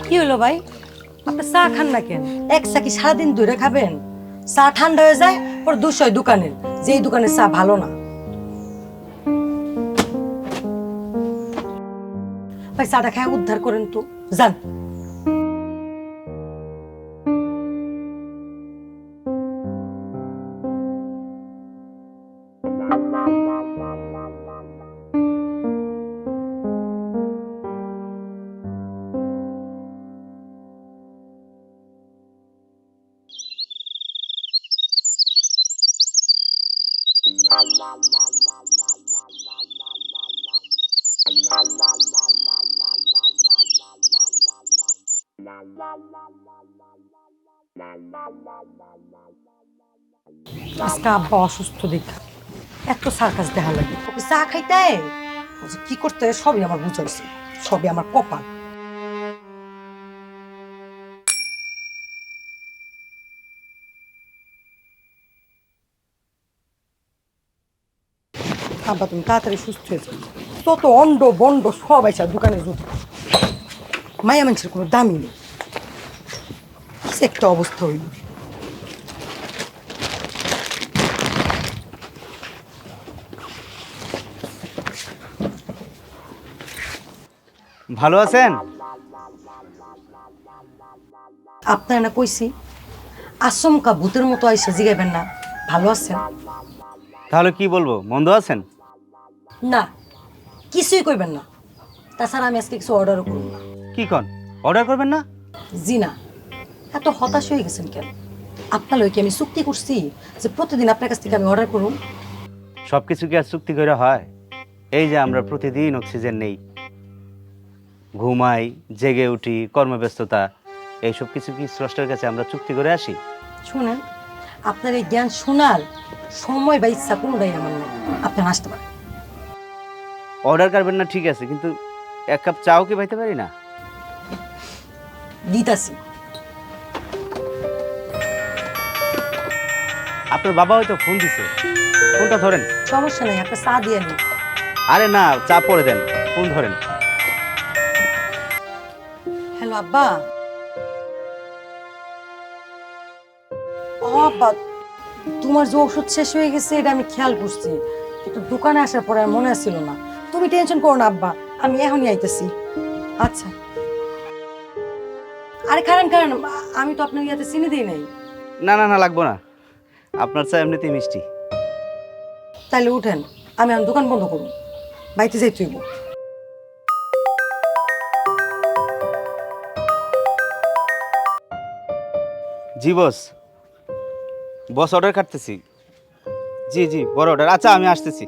কি হলো ভাই, আপনি চা খান না কেন? এক চা কি সারাদিন ধরে খাবেন? চা ঠান্ডা হয়ে যায় পর দুশো দোকানের, যেই দোকানের চা ভালো না। ভাই চাটা খায় উদ্ধার করেন তো, যান। আজকে আব্বা অসুস্থ দেখা এত সার্কাস দেখা লাগে। ওকে চা খাইতে ও যে কি করতে হয় সবই আমার বুঝাইছে, সবই আমার কপাল। আব্বা তুমি তাড়াতাড়ি সুস্থ হয়েছে, তত অন্ড বন্ড সব আইসা দোকানে জুতো। মায়া মানুষের কোনো দামই নেই, সে একটা অবস্থা হইল। ভালো আছেন? আপনার না কইছি আচমকা ভূতের মতো আইসা জিগাইবেন না ভালো আছেন? তাহলে কি বলবো, মন্দ আছেন? না, কিছুই কইবেন না। তাছাড়া আমি আজকে কিছু অর্ডারও করব না। কি কন, অর্ডার করবেন না? জি না। এত হতাশ হয়ে গেছেন কেন? আপনার লই কি আমি চুক্তি করছি যে প্রতিদিন আপনার কাছ থেকে আমি অর্ডার করব? সব কিছু কি আর চুক্তি করে হয়? এই যে আমরা প্রতিদিন অক্সিজেন নেই, ঘুমাই, জেগে উঠি, কর্মব্যস্ততা, এইসব কিছু কি স্রষ্টার কাছে আমরা চুক্তি করে আসি? শুনেন, আপনার এই জ্ঞান শোনার সময় বা ইচ্ছা কোনোটাই আমার নেই। আপনার আসতে পারেন। অর্ডার করবেন না ঠিক আছে, কিন্তু এক কাপ চাও কি পাইতে পারি না? দিতাছি। আপনার বাবা হয়তো ফোন দিছে, ফোনটা ধরেন। সমস্যা নেই, আপনি চা দিয়ে নিন। আরে না, চা পরে দেন, ফোন ধরেন। হ্যালো আব্বা। ও আব্বা, তোমার যে ওষুধ শেষ হয়ে গেছে এটা আমি খেয়াল করছি, কিন্তু দোকানে আসার পরে আর মনে ছিল না। তুমি টেনশন করো না আব্বা, আমি এখনই আইতেছি। আচ্ছা। আরে কারণ কারণ আমি তো আপনার ইয়াতে চিনি দিই নাই। না না না, লাগবো না, আপনার চা এমনিতেই মিষ্টি। তাইলে উঠেন, আমি এখন দোকান বন্ধ করুন, বাইতে যাই তুইব। জি বস, বস অর্ডার কাটতেছি। জি জি, বড় অর্ডার। আচ্ছা আমি আসতেছি।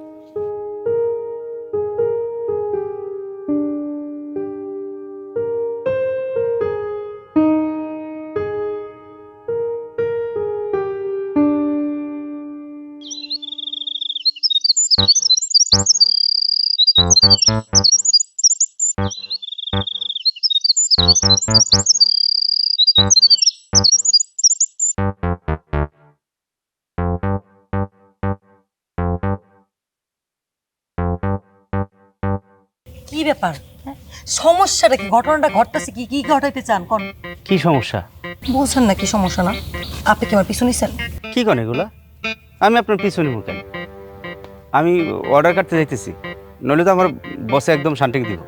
কি ব্যাপার? হ্যাঁ? সমস্যাটা কি? ঘটনাটা ঘটতেছে কি? কি ঘটাইতে চান কোন? কি সমস্যা? বলছেন না কি সমস্যা না? আপনি কি আমার পিছু নিছেন? কি কন এগুলা? আমি আপনার পিছু নিব কেন? আমি অর্ডার কাটতে যাইতেছি, নইলে তো আমার বসে একদম শান্তি দিব।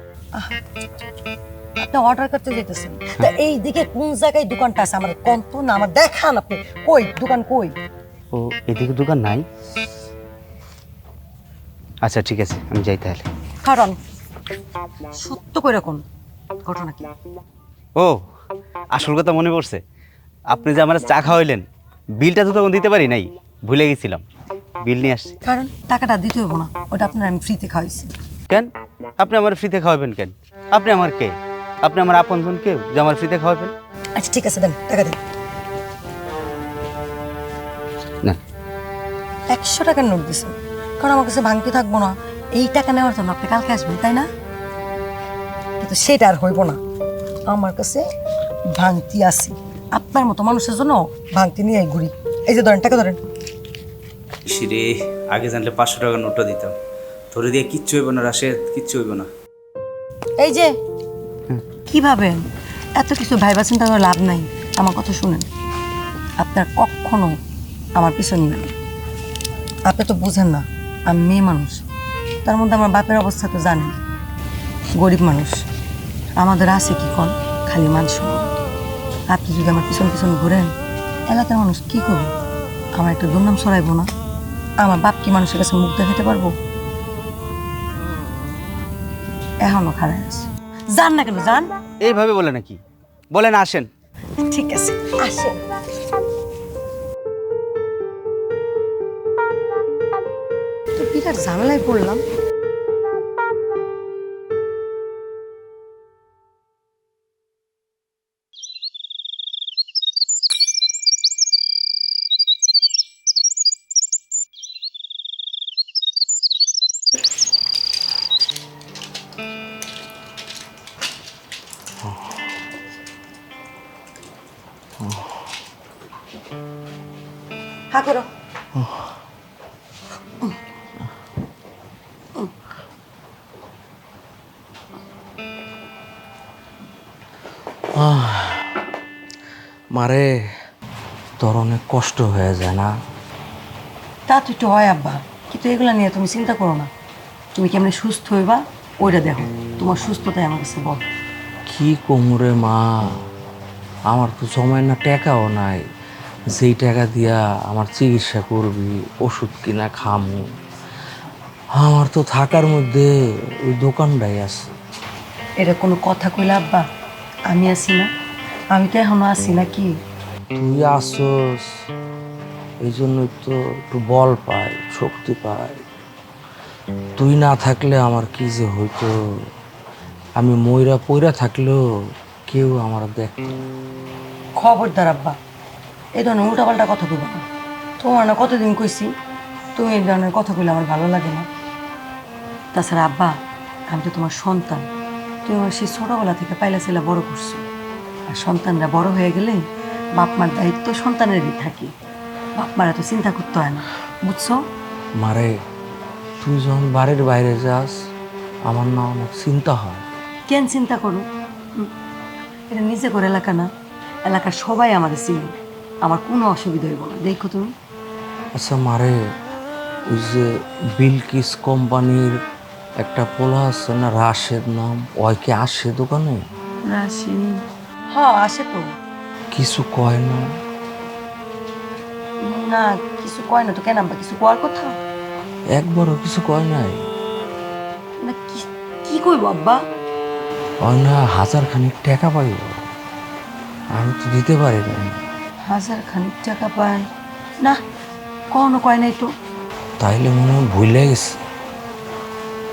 আপনি অর্ডার করতে যেতেছেন, তা এই দিকে কোন জায়গায় দোকানটা আছে আমার কোন তো না, আমার দেখান আপনি। কই দোকান কই? ও, এদিকে দোকান নাই? আচ্ছা ঠিক আছে, আমি যাই তাহলে। কারণ সত্য কইরা কোন ঘটনা কি? ও, আসল কথা মনে পড়ছে। আপনি যে আমার চা খাওয়াইলেন, বিলটা তো তখন দিতে পারি নাই, ভুলে গেছিলাম। বিল নিয়ে আসছি। কারণ টাকাটা দিতে হইব না, ওটা আপনার আমি ফ্রিতে খাওয়াইছি। কেন আপনি আমার ফ্রিতে খাওয়াবেন কেন? আপনি আমার কে? আপনি আমার আপনজন কেউ যে আমার ফ্রিতে খাওয়াবেন? আচ্ছা ঠিক আছে, দেন টাকা দেন। না, 100 টাকার নোট দিছেন, কারণ আমার কাছে ভাঙতে থাকবো না। এই টাকা নেওয়ার জন্য আপনি কালকে আসবেন, তাই না? কিন্তু সেটা আর হইব না, আমার কাছে ভাঙতি আছে। আপনার মতো মানুষের জন্য ভাঙতি নিয়ে ঘুরি। এই যে ধরেন, টাকা ধরেন। ইসিরে, আগে জানলে 500 টাকার নোটটা দিতাম। ধরে দিয়ে কিচ্ছু হইব না রাশেদ, কিচ্ছু হইব না। এই যে কি ভাবেন, এত কিছু ভাইবা চিন্তা করে লাভ নাই। আমার কথা শুনেন, আপনার কখনো আমার পিছনে না। আপনি তো বুঝেন না আমি মেয়ে মানুষ, তার মধ্যে আমার বাপের অবস্থা তো জানেন, গরিব মানুষ। আমাদের আছে কি কল, খালি মান সম্মান। আপনি যদি আমার পিছন পিছন ঘুরেন, এলাকার মানুষ কি করবে? আমার একটা দুর্নাম ছড়াইবো না? আমার বাপ কি মানুষের কাছে মুখ দেখাতে পারবো? এখনো খারাপ আছে, যান না কেন, যান। এইভাবে বলে নাকি? বলেন আসেন। ঠিক আছে, আসেন। তো বিরাট ঝামেলায় পড়লাম। হা করো। মারে, তোর অনেক কষ্ট হয়ে যায় না? তা তো একটু হয় আব্বা, কিন্তু এগুলো নিয়ে তুমি চিন্তা করো না। তুমি কেমনি সুস্থ হইবা ওইটা দেখো, তোমার সুস্থতাই আমার কাছে বল। কি কোমরে মা, আমার তো সময় না, টাকাও নাই যেই টাকা দিয়া আমার চিকিৎসা করবি, ওষুধ কিনা খামু। আমার তো থাকার মধ্যে ওই দোকানটাই আছে। এটা কোনো কথা কইলা আব্বা? আমি আছি না, আমি তো এখনো আছি নাকি? তুই আসস, এই জন্যই তো একটু বল পাই, শক্তি পাই। তুই না থাকলে আমার কি যে হইতো, আমি ময়রা পইরা থাকলেও কেউ আমার দেখত না। খবরদার আব্বা, এই ধরনের উল্টাপাল্টা কথা কইবা না। তোমার না কতদিন কইছি, তুমি এই ধরনের কথা কইলে আমার ভালো লাগে না। তাছাড়া আব্বা, আমি তো তোমার সন্তান। তুমি আমার সেই ছোটবেলা থেকে পাইলা ছেলে বড় করছো। আর সন্তানরা বড় হয়ে গেলে বাপ মার দায়িত্ব সন্তানেরই থাকে। বাপ মারা তো চিন্তা করতে হয় না, বুঝছো? মারে, তুই যখন বাড়ির বাইরে যাস, আমার না অনেক চিন্তা হয়। কেন চিন্তা করো? এটা নিজে করে এলাকা না, এলাকার সবাই আমাদের চিনি। আমার কোনো অসুবিধা হইব না, দেখো তুমি। আচ্ছা মারে, ওই যে বিলকিস কোম্পানির একটা পোলা আছে না, রাশেদ নাম, ওই কি আসে দোকানে? রাশি, হ্যাঁ আসে তো। কিছু কয় না? না, কিছু কয় না তো। কেন আব্বা, কিছু করার কথা? একবারও কিছু কয় নাই? না, কি কইব আব্বা? ওই না 1000 খানিক টাকা পাইব, আমি তো দিতে পারি না। 1000 খানিক টাকা পায় না? কখনো কয় নাই তো। তাইলে মনে হয় ভুলে গেছে।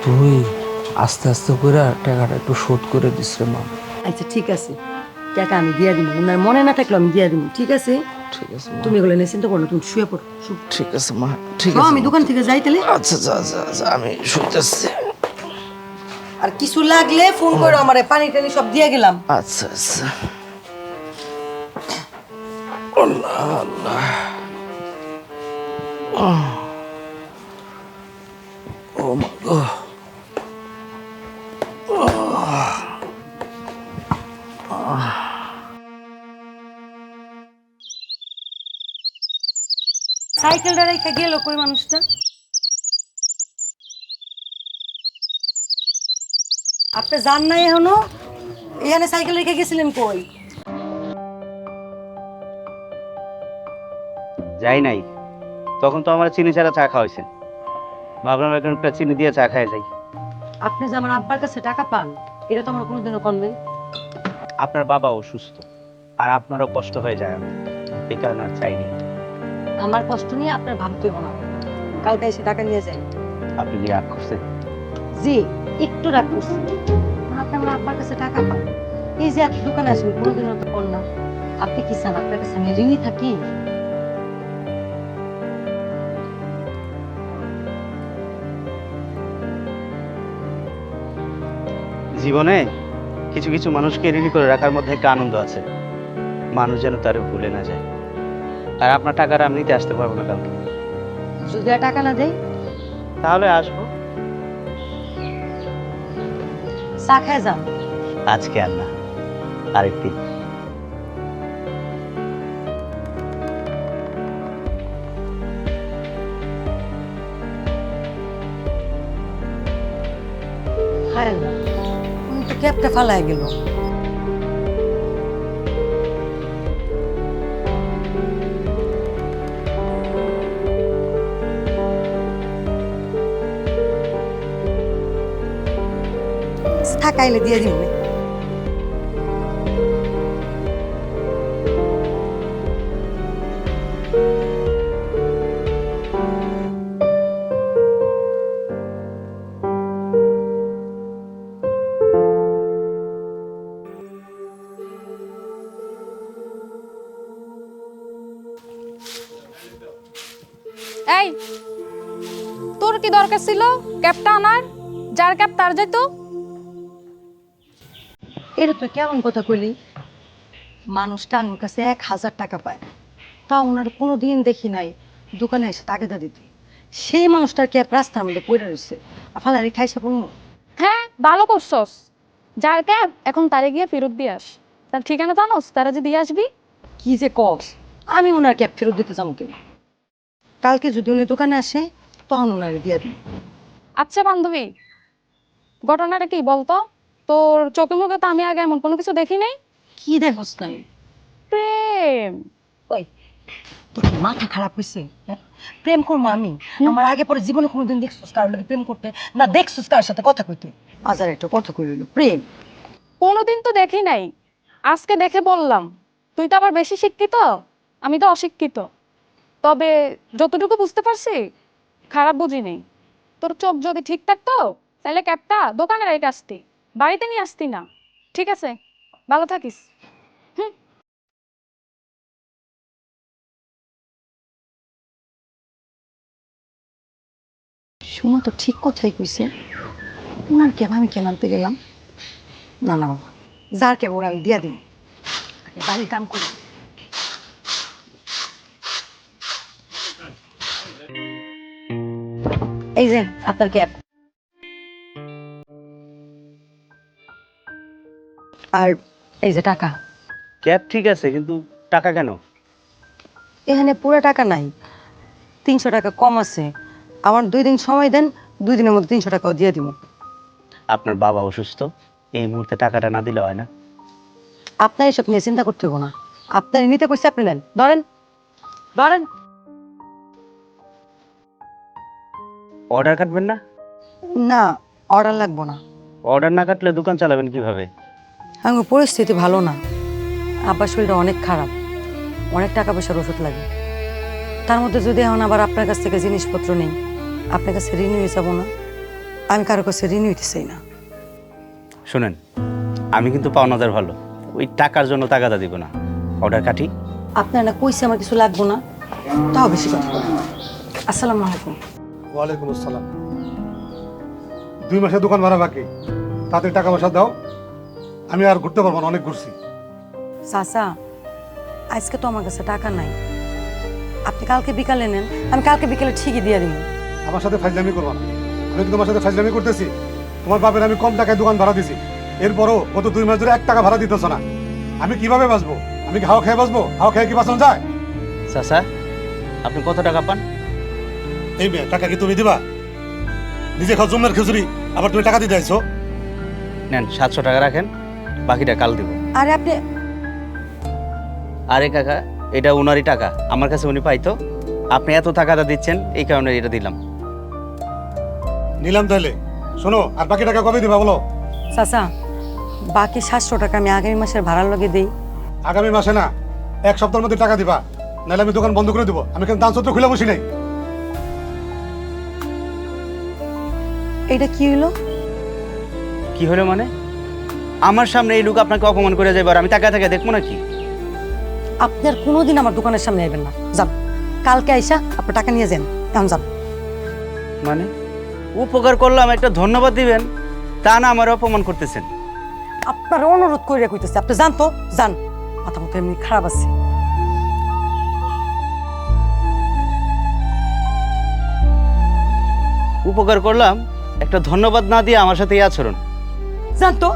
তুই আস্তে আস্তে করে টাকাটা একটু শোধ করে দিস রে মা। আচ্ছা ঠিক আছে, টাকা আমি দিয়া দিব, ওনার মনে না থাকলে আমি দিয়া দিব, ঠিক আছে? ঠিক আছে মা। তুমি এগুলো নিয়ে চিন্তা করো না, তুমি শুয়ে পড়ো। ঠিক আছে মা, ঠিক শোও, আছে আমি মা। দোকান থেকে যাই তাহলে। আচ্ছা যা যা যা, আমি শুইতেছি। আর কিছু লাগলে ফোন করো আমারে, পানি টানি সব দিয়ে গেলাম। আচ্ছা আচ্ছা। আল্লাহ আল্লাহ। ও মা গো। সাইকেলটা রেখে গেল কই মানুষটা? আপনি যান নাই এখনো? এখানে সাইকেল রেখে গেছিলেন কই? যাই নাই, তখন তো আমার চিনি ছাড়া চা খাওয়াইছেন। ভাবলাম এখন একটা চিনি দিয়ে চা খাই যাই। আপনি যে আমার আব্বার কাছে টাকা পান, এটা তো আমরা কোনোদিনও করবেন। আপনার বাবা অসুস্থ, আর আপনারও কষ্ট হয়ে যায়, আমি এই কারণে আর চাইনি। আমার কষ্ট নিয়ে আপনার ভাবতে হবে না, কালকে এসে টাকা নিয়ে যাই। আপনি কি রাগ করছেন? জি, একটু রাগ করছি। আপনি আমার আব্বার কাছে টাকা পান, এই যে এত দোকানে আসবেন, কোনোদিনও তো কর না। আপনি কি চান আপনার কাছে আমি ঋণী থাকি? জীবনে কিছু কিছু মানুষকে ঋণী করে রাখার মধ্যে একটা আনন্দ আছে, মানুষ যেন তারে ভুলে না যায়। আর আপনার টাকাটা আমি নিতে আসতে পারবো না কালকে। যদি আর টাকা না দেয়? তাহলে আসবো। চা খায় যান। আজকে আর না, আরেকদিন। খায় যান। উনি তো ক্যাবটা ফালায় গেল। থাকাইলে দিয়ে দিব। এই তোর কি দরকার ছিল ক্যাবটা আনার? যার ক্যাব তার যেত। এটা তো কেমন কথা কইলি? মানুষটা আমার কাছে 1,000 টাকা পায়, তা ওনার কোনোদিন দেখি নাই দোকানে এসে তাগিদা দিতে। সেই মানুষটার ক্যাব রাস্তার মধ্যে পড়ে রয়েছে, ফালারি খাইছে পড়বো। হ্যাঁ ভালো করছস। যার ক্যাব এখন তারে গিয়ে ফেরত দিয়ে আস। তার ঠিকানা জানোস? তারা যে দিয়ে আসবি। কি যে কস, আমি ওনার ক্যাব ফেরত দিতে যাবো কেন? কালকে যদি উনি দোকানে আসে তখন ওনারে দিয়ে দিই। আচ্ছা বান্ধবী, ঘটনাটা কি বলতো? তোর চোখে মুখে তো আমি আগে এমন কোনো কিছু দেখি নাই। কি দেখোস নাই? প্রেম। ওই তোর কি মাথা খারাপ হয়েছে? হ্যাঁ? প্রেম করবো আমি? আমার আগে পরে জীবনে কোনোদিন দেখছিস কারোর লাগে প্রেম করতে? না দেখছিস কার সাথে কথা কইতে? আজার একটা কথা কই রইল প্রেম। কোনোদিন তো দেখি নাই, আজকে দেখে বললাম। তুই তো আবার বেশি শিক্ষিত, আমি তো অশিক্ষিত। তবে যতটুকু বুঝতে পারছি, খারাপ বুঝি নেই। তোর চোখ যদি ঠিক থাকতো তাহলে ক্যাবটা দোকানে রেখে আসতি, বাড়িতে নিয়ে আসতি না। ঠিক আছে, ভালো থাকিস। হুম। সুমা তো ঠিক কথাই কইছে, ওনার ক্যাব আমি কেন আনতে গেলাম? না না বাবা, যার ক্যাব ওরা আমি দিয়া দিই, বাড়ির কাম করি। এই যে আপনার ক্যাব, আর এই যে টাকা। ক্যাব ঠিক আছে, কিন্তু টাকা কেন? এখানে পুরো টাকা নাই, 300 টাকা কম আছে। আমার 2 দিন সময় দেন, 2 দিনের মধ্যে 300 টাকাও দিয়ে দিব। আপনার বাবা অসুস্থ, এই মুহূর্তে টাকাটা না দিলে হয় না। আপনার এসব নিয়ে চিন্তা করতে হবে না, আপনার নিতে কইছে আপনি নেন, ধরেন ধরেন। অর্ডার কাটবেন না? না, অর্ডার লাগবো না। অর্ডার না কাটলে দোকান চালাবেন কিভাবে? আমার পরিস্থিতি ভালো না, আব্বার শরীরটা অনেক খারাপ, অনেক টাকা পয়সার ওষুধ লাগে। তার মধ্যে যদি এখন আবার আপনার কাছ থেকে জিনিসপত্র নেই, আপনার কাছে ঋণ হয়ে যাবো না। আমি কারো কাছে ঋণ হইতে চাই না। শুনেন, আমি কিন্তু পাওনাদার ভালো, ওই টাকার জন্য তাগাদা দিব না। অর্ডার কাটি। আপনার না কইছে আমার কিছু লাগবো না, তাও বেশি কথা বলেন। আসসালামু আলাইকুম। ওয়ালাইকুম আসসালাম। 2 মাসের দোকান ভাড়া বাকি, তাতে টাকা পয়সা দাও। আমি আর ঘুরতে পারবো না, অনেক ঘুরছি। চাচা, আজকে তো আমার কাছে টাকা নাই, আপনি কালকে বিকালে নেন, আমি কালকে বিকালে ঠিকই দিয়ে দিব। আমার সাথে ফাইজলামি করবো না, আমি কি তোমার সাথে ফাইজলামি করতেছি? তোমার বাপের আমি কম টাকায় দোকান ভাড়া দিছি, এরপরও গত 2 মাস ধরে 1 টাকা ভাড়া দিতেছ না। আমি কিভাবে বাঁচবো? আমি কি হাওয়া খেয়ে বাঁচবো? হাওয়া খেয়ে কি বাঁচানো যায়? চাচা, আপনি কত টাকা পান? এই মেয়ে, টাকা কি তুমি দিবা? নিজে খাও জমের খিচুড়ি, আবার তুমি টাকা দিতে আইছো? নেন, 700 টাকা রাখেন, বাকিটা কাল দিব। আরে আপনি, আরে কাকা, এটা ওনারই টাকা, আমার কাছে উনি পাইতো। আপনি এত টাকাটা দিচ্ছেন, এই কারণে এটা দিলাম। নিলাম তাহলে। শোনো, আর বাকি টাকা কবে দিবা বলো? চাচা, বাকি 700 টাকা আমি আগামী মাসের ভাড়ার লগে দেই। আগামী মাসে না, 1 সপ্তাহের মধ্যে টাকা দিবা, নাহলে আমি দোকান বন্ধ করে দেবো। আমি কেন দানসত্র খুলে বসি নাই। এটা কি হইলো? কি হলো মানে? আমার সামনে এই লোক আপনাকে অপমান করে যাবে আর আমি টাকা থেকে দেখবো নাকি? আপনি আর কোনোদিন আমার দোকানের সামনে আইবেন না, যান। কালকে আইসা আপনার টাকা নিয়ে যান, এখন যান। মানে উপকার করলাম, একটা ধন্যবাদ দিবেন, তা না আমার অপমান করতেছেন। আপনার অনুরোধ করে কইতেছে, আপনি যান তো, যান। মাথা মতো এমনি খারাপ আছে। উপকার করলাম, একটা ধন্যবাদ না দিয়ে আমার সাথে এই আচরণ। জান তো।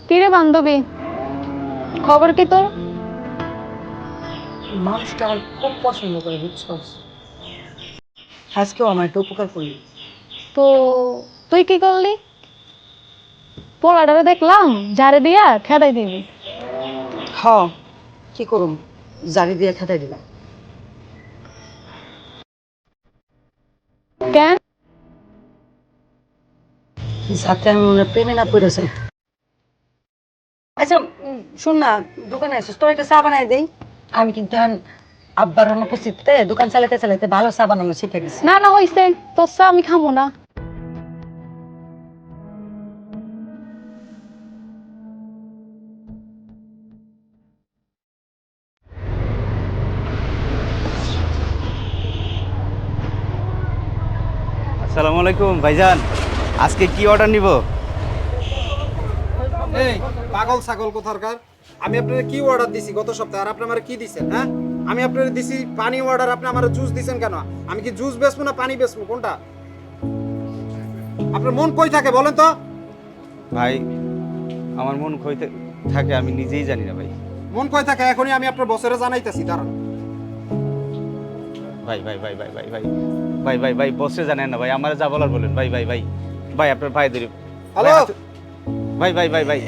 কিরে বান্ধবী, খবর কি তোর? মানুষটা আমার খুব পছন্দ করে, বুঝছস? আজকেও আমার একটা উপকার করলি। তো তুই কি করলি? পোলাটারে দেখলাম ঝাড়ে দিয়া খেদাই দিবি। হ, কি করুম, জারি দিয়ে খেতাই দিলাম। কেন? যাতে আমি মনে হয় প্রেমে না পড়েছে। আচ্ছা শোন না, দোকানে আসিস, তোর একটা চা বানাই দেই। আমি কিন্তু এখন আব্বার অনুপস্থিতিতে দোকান চালাতে চালাতে ভালো চা বানানো শিখে গেছি। না না হইছে, তোর চা আমি খামো না। আসসালামু আলাইকুম ভাইজান, আজকে কি অর্ডার নিব? এই পাগল ছাগল কোথাকার, আমি আপনার কি অর্ডার দিছি গত সপ্তাহে, আর আপনি আমার কি দিছেন? হ্যাঁ, আমি আপনার দিছি পানি অর্ডার, আপনি আমার জুস দিছেন কেন? আমি কি জুস বেচবো না পানি বেচবো, কোনটা? আপনার মন কই থাকে বলেন তো? ভাই, আমার মন কইতে থাকে আমি নিজেই জানি না ভাই। মন কই থাকে এখনই আমি আপনার বসেরে জানাইতেছি, দাঁড়ান। ভাই ভাই ভাই ভাই ভাই ভাই ভাই ভাই ভাই বসে জানেন না ভাই, আমার যা বলার বলেন ভাই ভাই ভাই ভাই আপনার ভাই ধরে। হ্যালো, ভাই ভাই ভাই ভাই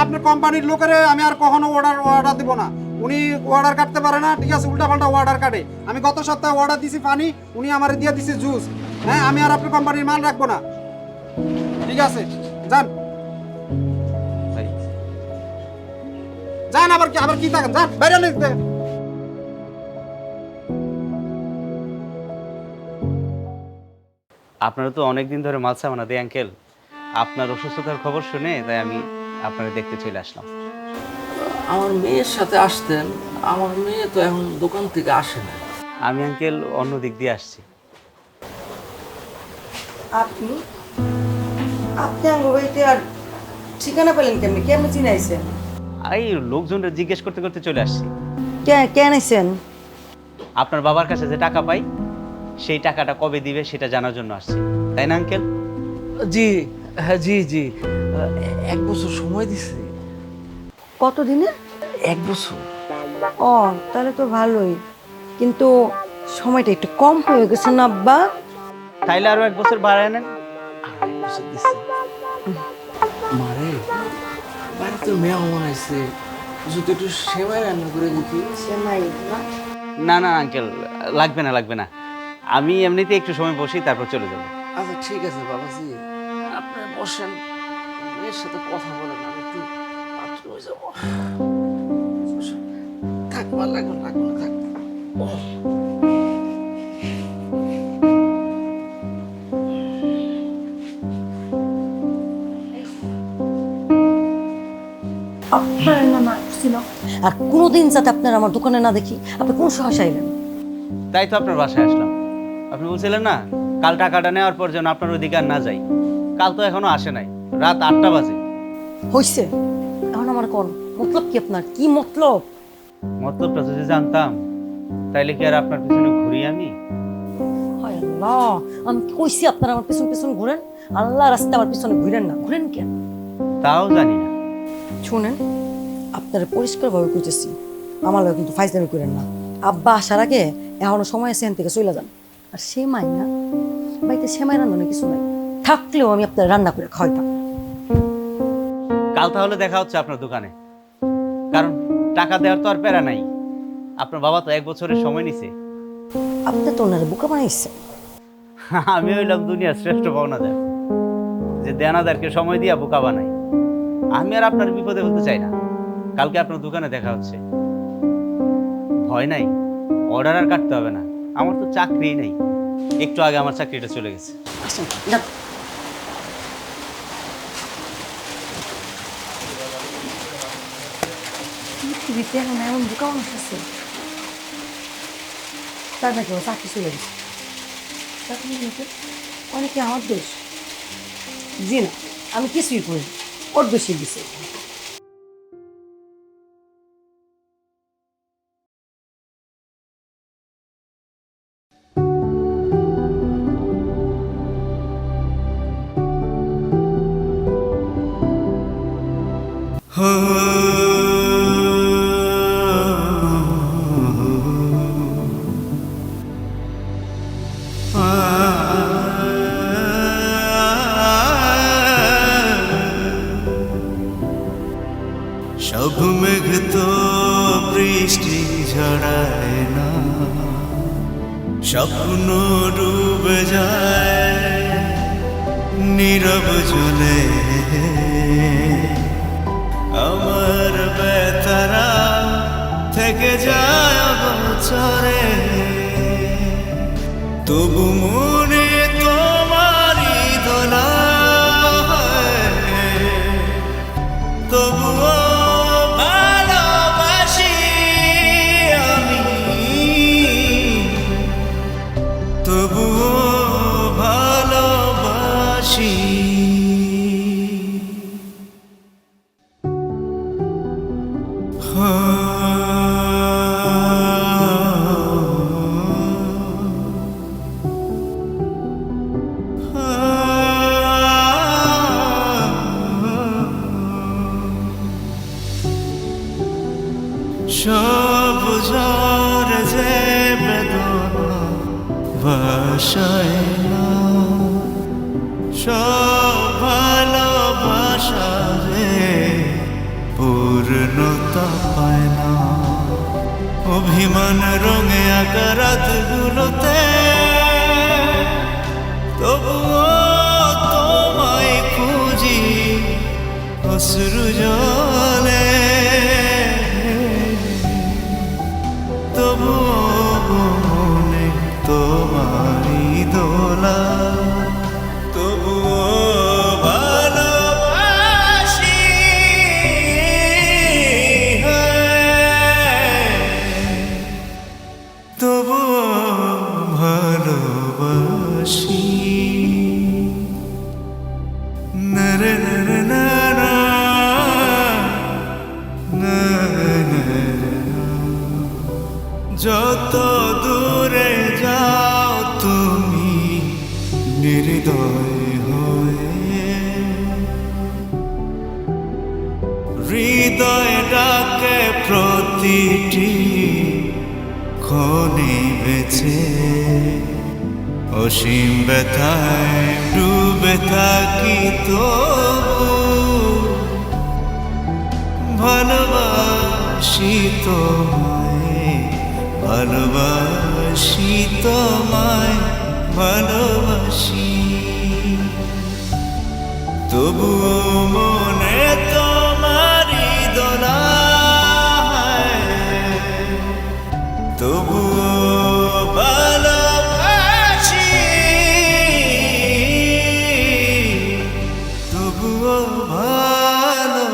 আপনার কোম্পানির লোকের আমি আর কখনো অর্ডার দিব না। উনি অর্ডার কাটতে পারে না, ঠিক আছে, উল্টা পাল্টা অর্ডার কাটে। আমি গত সপ্তাহে অর্ডার দিছি পানি, উনি আমার দিয়ে দিছে জুস। হ্যাঁ, আমি আর আপনার কোম্পানির মাল রাখবো না, ঠিক আছে? যান ভাই যান, আবার কি থাকেন, যান বাইরে নিয়ে। আপনারা তো অনেকদিন ধরে মাল সামানা দেয় আঙ্কেল, আপনার অসুস্থতার খবর শুনে তাই আমি আপনারা দেখতে চলে আসলাম। আমার মেয়ের সাথে আসতেন, আমার মেয়ে তো এখন দোকান থেকে আসে না। আমি আঙ্কেল অন্য দিক দিয়ে আসছি। আপনি আপনি আমার বাড়িতে আর ঠিকানা পেলেন কেমনি, কেমনি চিনাইছেন? এই লোকজনরা জিজ্ঞেস করতে করতে চলে আসছি। কেন আইছেন? আপনার বাবার কাছে যে টাকা পাই সেই টাকাটা কবে দিবে সেটা জানার জন্য আসছি, তাই না আঙ্কেল? জি, হ্যাঁ, জি জি, 1 বছর সময় দিছে। কতদিনে? 1 বছর। ও, তাহলে তো ভালোই, কিন্তু সময়টা একটু কম হয়ে গেছে না আব্বা? তাইলে আরো 1 বছর বাড়ায় নেন। 1 বছর দিছে। মারে, বাড়িতে মেহমান আছে, যদি একটু সেমাই রান্না করে দিতি। সেমাই না? না না আঙ্কেল, লাগবে না লাগবে না, আমি এমনিতে একটু সময় বসি তারপর চলে যাবো। আচ্ছা ঠিক আছে বাবাজি, আপনি বসেন, মেয়ের সাথে কথা বলেন, আমি একটু বাথরুমে যাবো। থাক, ভালো লাগবে না, থাক। আর কোনোদিন যাতে আপনার আমার দোকানে না দেখি, আপনি কোন সাহসে আইলেন? তাই তো আপনার বাসায় আসলাম। আপনি বলছিলেন না কাল টাকাটা নেওয়ার পর যেন আপনার ওদিকে আর না যাই। কাল তো এখনো আসে নাই, রাত 8টা বাজে। হইছে, এখন আমার কোন মতলব কি, আপনার কি মতলব? মতলবটা যদি জানতাম তাইলে কি আর আপনার পিছনে ঘুরি আমি? হায় আল্লাহ, আমি কইছি আপনারা আমার পিছন পিছন ঘুরেন, আল্লাহ রাস্তায় আমার পিছনে ঘুরেন না। ঘুরেন কেন? তাও জানি না। শুনেন, আপনারা পরিষ্কারভাবে কইতেছি, আমার লগে কিন্তু ফাইজলামি করেন না। আব্বা আসার আগে এখনো সময় আছে, এখান থেকে চলে যান। আর সেমাই না, বাড়িতে সেমাই রান্না কিছু নাই, থাকলেও আমি আপনার রান্না করে খাওয়াইতাম। কাল তাহলে দেখা হচ্ছে আপনার দোকানে, কারণ টাকা দেওয়ার তো আর প্যারা নাই। আপনার বাবা তো 1 বছরের সময় নিছে। আপনি তো ওনারে বোকা বানাইছেন। আমি হইলাম দুনিয়ার শ্রেষ্ঠ পাওনাদার, যে দেনাদারকে সময় দিয়া বোকা বানাই। আমি আর আপনার বিপদে বলতে চাই না। কালকে আপনার দোকানে দেখা হচ্ছে। ভয় নাই, অর্ডার আর কাটতে হবে না, আমার তো চাকরি নেই। একটু আগে আমার চাকরিটা চলে গেছে। আসেন, যান। পৃথিবীতে এখন এমন বোকা মানুষ আছে, তার নাকি আমার চাকরি চলে গেছে। অনেকে আমার দোষ। জি না, আমি কিছুই করি। ওর বেশি দিছে। সব মেঘ তো বৃষ্টি ঝড়ায় না, স্বপ্ন ডুবে যায় নীরব জলে। আমার বেতারা থেকে যায় বছরে, তবু মনে তোমারই দোলা, তবুও ভালোবাসি আমি, তবুও ভালোবাসি। সব ঝড় যে বেদনা ভাষায় না, সব ভালোবাসা যে পূর্ণতা পায় না। অভিমান রঙে আঁকা রাতগুলোতে তবুও তোমায় খুঁজি অশ্রু জলে, তবুও মনে তোমারই দোলা, তবুও ভালোবাসি। তবুও ভালোবাসি। নরে নরে নরা, নরে যত দূরে যাও তুমি নির্দয় হয়ে, হৃদয় ডাকে প্রতিটি ক্ষণে বেছে। অসীম ব্যথায় ডুবে থাকি তবু ভালোবাসি তোমায়, ভালোবাসি তোমায়, ভালোবাসি। তবুও মনে তোমারই দোলা, তবুও ভালোবাসি, তবুও ভালোবাসি।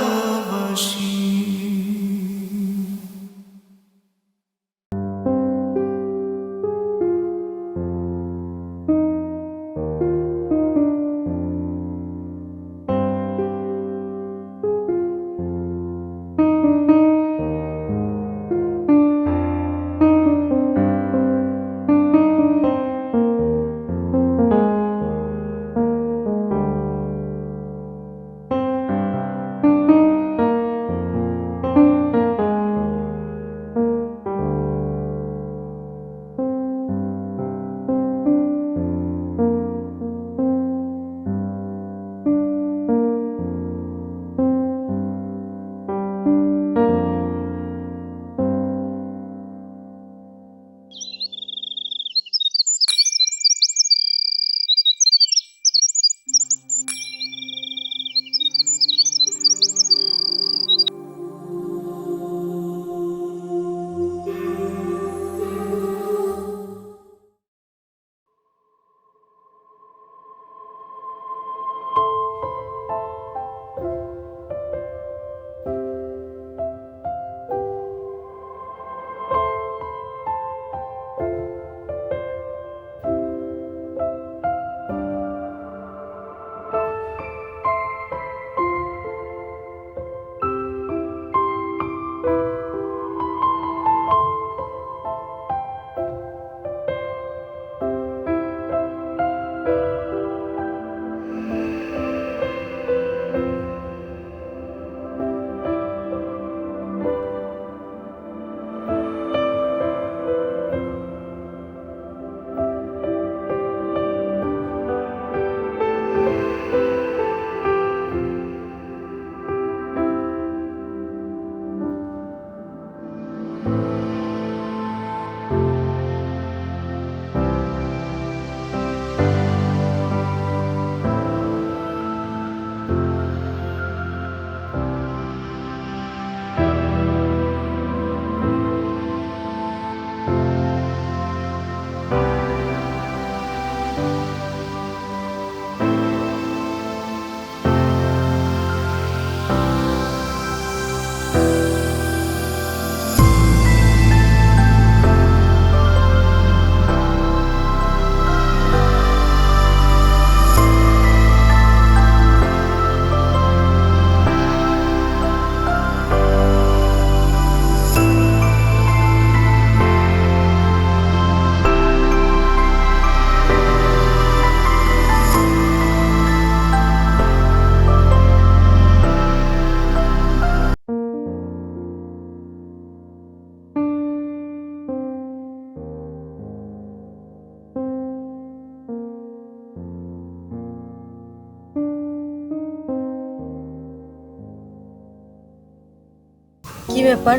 কি ব্যাপার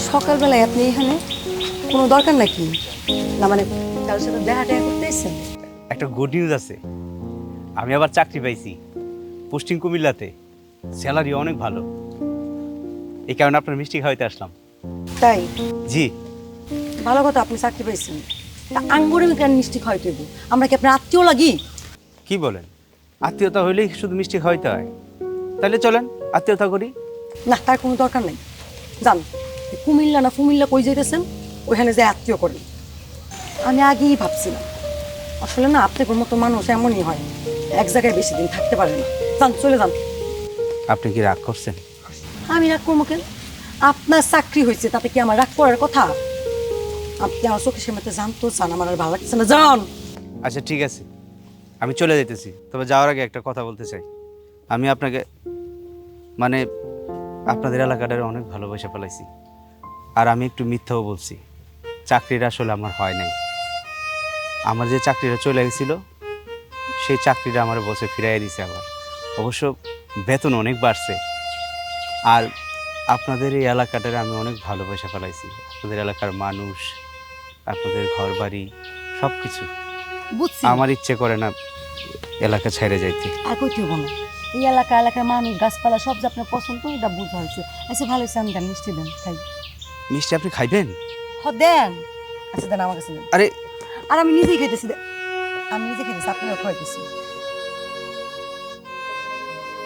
সকালবেলায় আপনি এখানে কোনো দরকার নাকি না মানে কারোর সাথে দেখা টেকা করতে এসেছেন? একটা গুড নিউজ আছে, আমি আবার চাকরি পাইছি, পোস্টিং কুমিল্লাতে, স্যালারি অনেক ভালো। এই কারণে আপনার মিষ্টি খাওয়াইতে আসলাম। তাই জি। ভালো কথা, আপনি চাকরি পাইছেন, তা আঙ্গুরে কেন মিষ্টি খাওয়াইতে দেবো? আমরা কি আপনার আত্মীয় লাগি? কি বলেন, আত্মীয়তা হইলেই শুধু মিষ্টি খাওয়াইতে হয়? তাহলে চলেন আত্মীয়তা করি। না, তার কোনো দরকার নেই। জান, কুমিল্লা না ফুমিল্লা কই যাইতেছেন, ওইখানে যে আত্মীয় করেন। আমি আগেই ভাবছিলাম আসলে না আপনার মতো মানুষ এমনই হয়, এক জায়গায় বেশি দিন থাকতে পারে না। যান, চলে যান। আপনি কি রাগ করছেন? আমি রাগ করবো কেন? আপনার চাকরি হয়েছে, তাতে কি আমার রাগ করার কথা? আপনি আমার চোখের সামনে জানতো চান, আমার আর ভালো লাগছে না। যান। আচ্ছা ঠিক আছে, আমি চলে যেতেছি। তবে যাওয়ার আগে একটা কথা বলতে চাই। আমি আপনাকে মানে আপনাদের এলাকাটারে অনেক ভালোবাসা ফেলাইছি। আর আমি একটু মিথ্যাও বলছি, চাকরিটা আসলে আমার হয় নাই। আমার যে চাকরিটা চলে গেছিলো, সেই চাকরিটা আমার বসে ফিরাইয়া দিছে আবার। অবশ্য বেতন অনেক বাড়ছে। আর আপনাদের এই এলাকাটারে আমি অনেক ভালোবাসা ফেলাইছি। আপনাদের এলাকার মানুষ, আপনাদের ঘর বাড়ি, সব কিছু। বুঝছি। আমার ইচ্ছে করে না এলাকা ছেড়ে যাইতে। আর কইতে হবো না, এই এলাকার মানুষ গাছপালা সব যে আপনার পছন্দ, এটা বোঝা হয়েছে। আচ্ছা ভালো হয়েছে, আমি দেন মিষ্টি দেন, খাই। মিষ্টি আপনি খাইবেন? দেন। আচ্ছা দেন, আমার কাছে দেন। আরে আর আমি নিজেই খাইতেছি, আমি নিজে খাইতেছি, আপনারা খাইতেছি।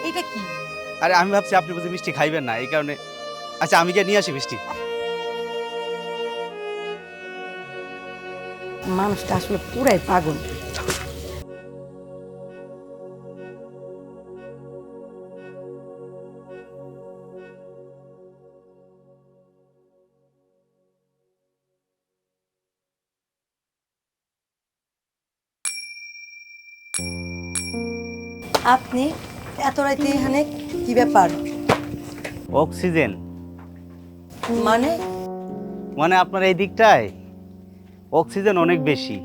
এটা কি? আরে আমি ভাবছি আপনি বুঝি মিষ্টি খাইবেন না, এই কারণে। আচ্ছা আমি গিয়ে নিয়ে আসি মিষ্টি। মানুষটা আসলে পুরাই পাগল। আপনি এত রাইতে এখানে কি ব্যাপার? অক্সিজেন মানে মানে আপনার এই দিকটায় অক্সিজেন অনেক বেশি,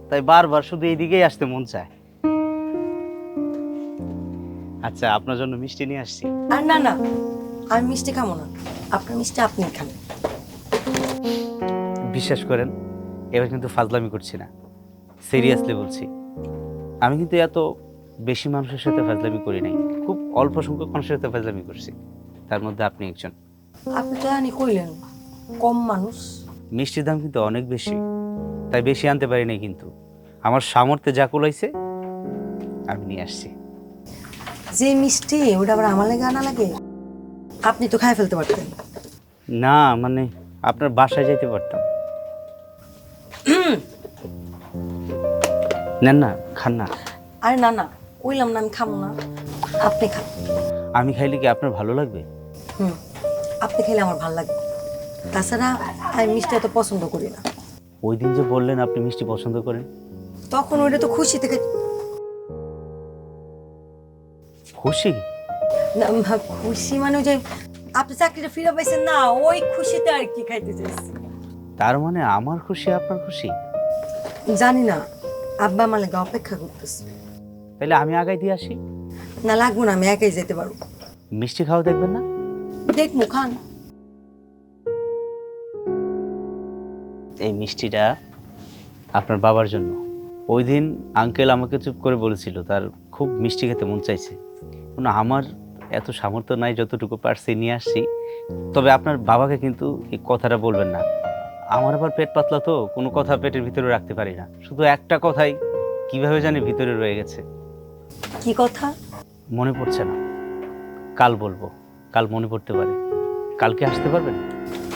তাই বারবার শুধু এই দিকেই আসতে মন চায়। আচ্ছা আপনার জন্য মিষ্টি নিয়ে আসছি। আর না না, আমি মিষ্টি খাবো না, আপনার মিষ্টি আপনি খান। বিশ্বাস করেন, এবার কিন্তু ফাজলামি করছি না, সিরিয়াসলি বলছি। আমি কিন্তু এত বেশি মানুষের সাথে ফাজলামি করি নাই, খুব অল্প সংখ্যক মানুষের সাথে ফাজলামি করছি, তার মধ্যে আপনি একজন। আপনি তো জানি কইলেন কম মানুষ। মিষ্টির দাম কিন্তু অনেক বেশি, তাই বেশি আনতে পারি নাই, কিন্তু আমার সামর্থ্যে যা কুলাইছে আমি নিয়ে আসছি। যে মিষ্টি ওটা আবার আমার লাগে আনা লাগে? আপনি তো খাই ফেলতে পারতেন। না মানে আপনার বাসায় যাইতে পারতাম। নেন না, খান না। আরে না না, কইলাম না আমি খাবো না, আপনি খান। আমি খাইলে কি আপনার ভালো লাগবে? আপনি খেলে আমার ভালো লাগবে। তাছাড়া আমি মিষ্টি এত পছন্দ করি না। ওই দিন যে বললেন আপনি মিষ্টি পছন্দ করেন, তখন ওইটা তো খুশি থেকে। খুশি? না, খুশি মানে ওই যে আপনি চাকরিটা ফিরে পাইছেন না, ওই খুশিতে আর কি খাইতে চাইছি। তার মানে আমার খুশি আপনার খুশি? জানি না, আব্বা আমার লাগে অপেক্ষা করতেছে। তাহলে আমি আগাই দিয়ে আসি। না লাগবো না, আমি একাই যেতে পারবো। মিষ্টি খাওয়া দেখবেন না? দেখবো, খান। এই মিষ্টিটা আপনার বাবার জন্য। ওই দিন আঙ্কেল আমাকে চুপ করে বলেছিল তার খুব মিষ্টি খেতে মন চাইছে। না, আমার এত সামর্থ্য নাই, যতটুকু পারছি নিয়ে আসছি। তবে আপনার বাবাকে কিন্তু এই কথাটা বলবেন না। আমার আবার পেট পাতলা, তো কোনো কথা পেটের ভিতরে রাখতে পারি না। শুধু একটা কথাই কিভাবে জানি ভিতরে রয়ে গেছে। কি কথা? মনে পড়ছে না, কাল বলবো। কাল মনে পড়তে পারে। কালকে আসতে পারবেন?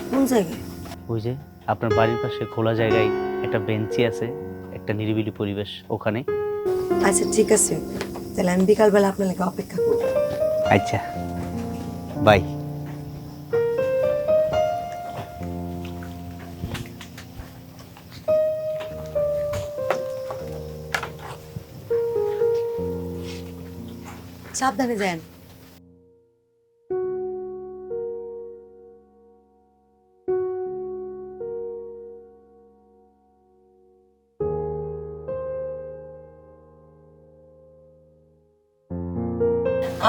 কোন জায়গায়? ওই যে আপনার বাড়ির পাশে খোলা জায়গায় একটা বেঞ্চি আছে, একটা নিরিবিলি পরিবেশ, ওখানে। আচ্ছা ঠিক আছে, তাহলে আমি বিকালবেলা আপনার লাগে অপেক্ষা করবো। আচ্ছা, বাই। সাবধানে যান।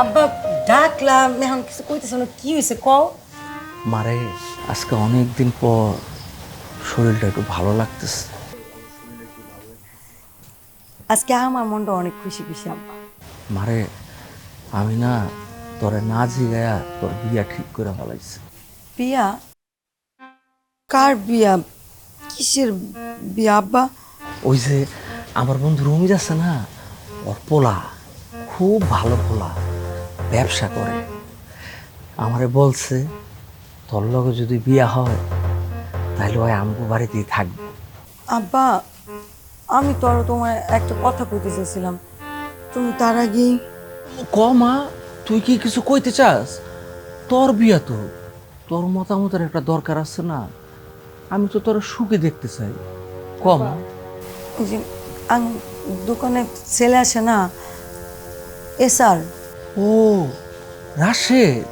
আব্বা ডাকলাম, এখন কিছু কইতেছ না, কি হয়েছে কও? মারে আজকে অনেক দিন পর শরীরটা একটু ভালো লাগতেছে। আজকে আমার মনটা অনেক খুশি খুশি আব্বা। মারে আমি না তোরে না জিগায়া তোর বিয়া ঠিক করে ফেলাইছি। বিয়া? কার বিয়া? কিসের বিয়া আব্বা? ওই যে আমার বন্ধু রমিজ আছে না, ওর পোলা, খুব ভালো পোলা, ব্যবসা করে। আমারে বলছে তোর লগে যদি বিয়া হয় তাহলে ওই আমগো বাড়িতেই থাকবে। আব্বা আমি তো আরো তোমার একটা কথা কইতে চাইছিলাম, তুমি তার আগেই। কমা, তুই কি কিছু কইতে চাস? তোর বিয়া তো, তোর মতামতের একটা দরকার আছে না। আমি তো তোর সুখে দেখতে চাই। কমা। ওই যে দোকানে ছেলে আসে না, এসার। ও রাশেদ।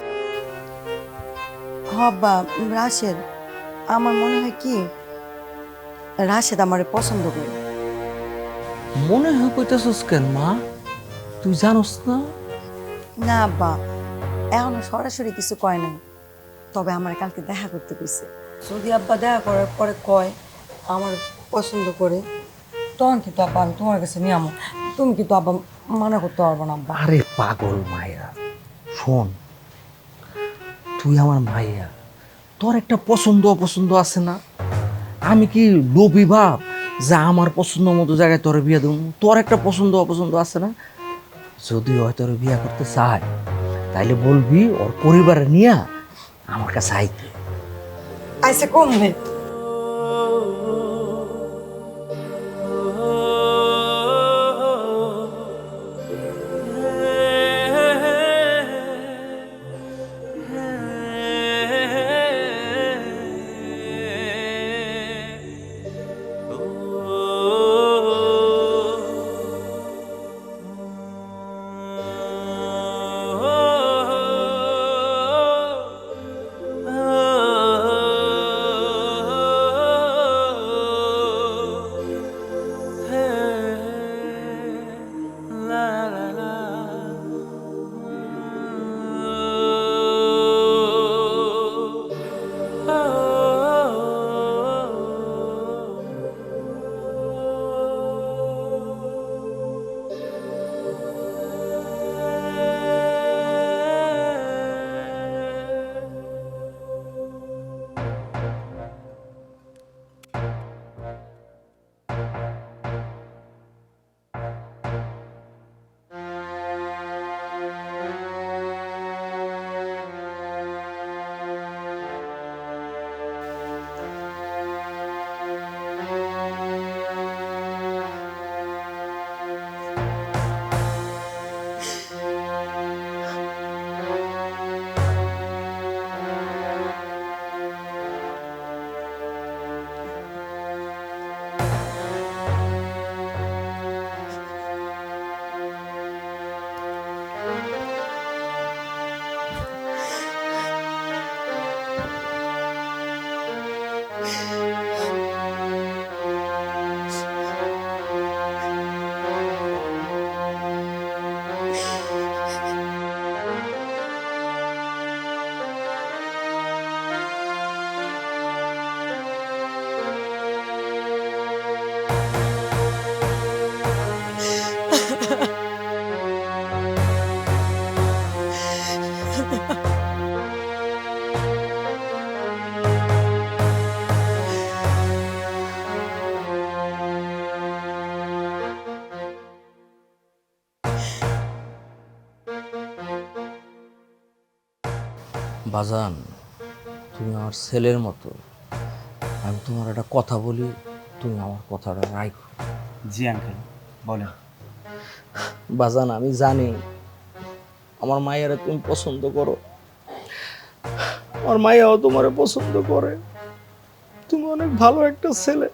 হব্বা রাশেদ, আমার মনে হয় কি রাশেদ আমারে পছন্দ করে। মনে হয় কইতেছস কেন মা? তুই জানোস না? না আব্বা, এখনো সরাসরি কিছু কয় নাই, তবে আমার কালকে দেখা করতে কইছে। যদি আব্বা দেখা করার পরে কয় আমার পছন্দ করে, তখন কিন্তু আব্বা আমি তোমার কাছে নিয়ে আমো। তুমি কিন্তু আব্বা মানা করতে পারবো না আব্বা। আরে পাগল মাইয়া, শোন, তুই আমার মাইয়া, তোর একটা পছন্দ অপছন্দ আছে না। আমি কি লোভী ভাব যা আমার পছন্দ মতো জায়গায় তোর বিয়ে দেবো? তোর একটা পছন্দ অপছন্দ আছে না। যদি হয় তোর বিয়ে করতে চায় তাইলে বলবি ওর পরিবারে নিয়ে আমার কাছে আইতে। আইসে কমবে। বাজান, তুমি আমার ছেলের মতো। আমি তোমার একটা কথা বলি, তুমি আমার কথাটা রাখো। জি আঙ্কেল, বলেন। বাজান, আমি জানি আমার মায়েরা তুমি পছন্দ করো, আমার মায়াও তোমারে পছন্দ করে। তুমি অনেক ভালো একটা ছেলে,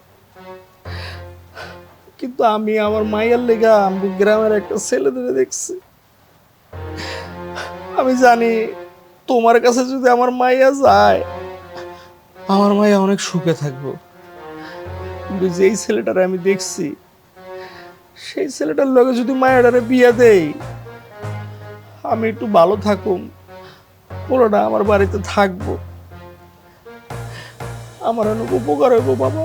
কিন্তু আমি আমার মায়ের লেগা আমি গ্রামের একটা ছেলেদের দেখছি। আমি জানি তোমার কাছে যদি আমার মাইয়া যায়, আমার মাইয়া অনেক সুখে থাকবো। কিন্তু যেই ছেলেটারে আমি দেখছি, সেই ছেলেটার লগে যদি মায়াটারে বিয়া দেই, আমি একটু ভালো থাকুম, পোলাটা আমার বাড়িতে থাকবো, আমার অনেক উপকার হইব বাবা।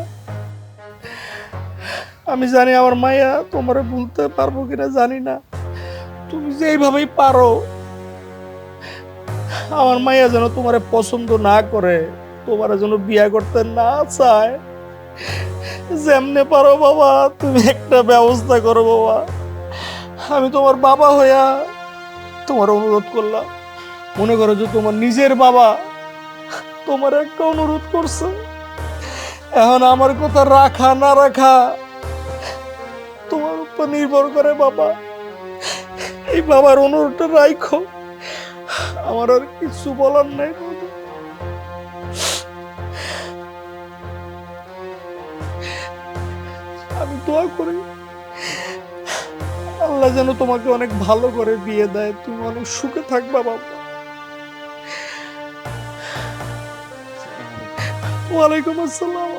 আমি জানি আমার মায়া তোমারে ভুলতে পারবো কিনা জানি না, তুমি যেইভাবেই পারো আমার মায়া যেন তোমারে পছন্দ না করে, তোমার যেন বিয়া করতে না চায়, যেমনে পারো বাবা তুমি একটা ব্যবস্থা করো বাবা। আমি তোমার বাবা হইয়া তোমার অনুরোধ করলাম, মনে করো যে তোমার নিজের বাবা তোমার একটা অনুরোধ করছে, এখন আমার কথা রাখা না রাখা তোমার উপর নির্ভর করে বাবা। এই বাবার অনুরোধটা রাখো, আমার আর কিছু বলার নাই বাবা। আমি দোয়া করি আল্লাহ যেন তোমাকে অনেক ভালো করে বিয়ে দেয়, তুমি অনেক সুখে থাকবা বাবা। ওয়ালাইকুম আসসালাম।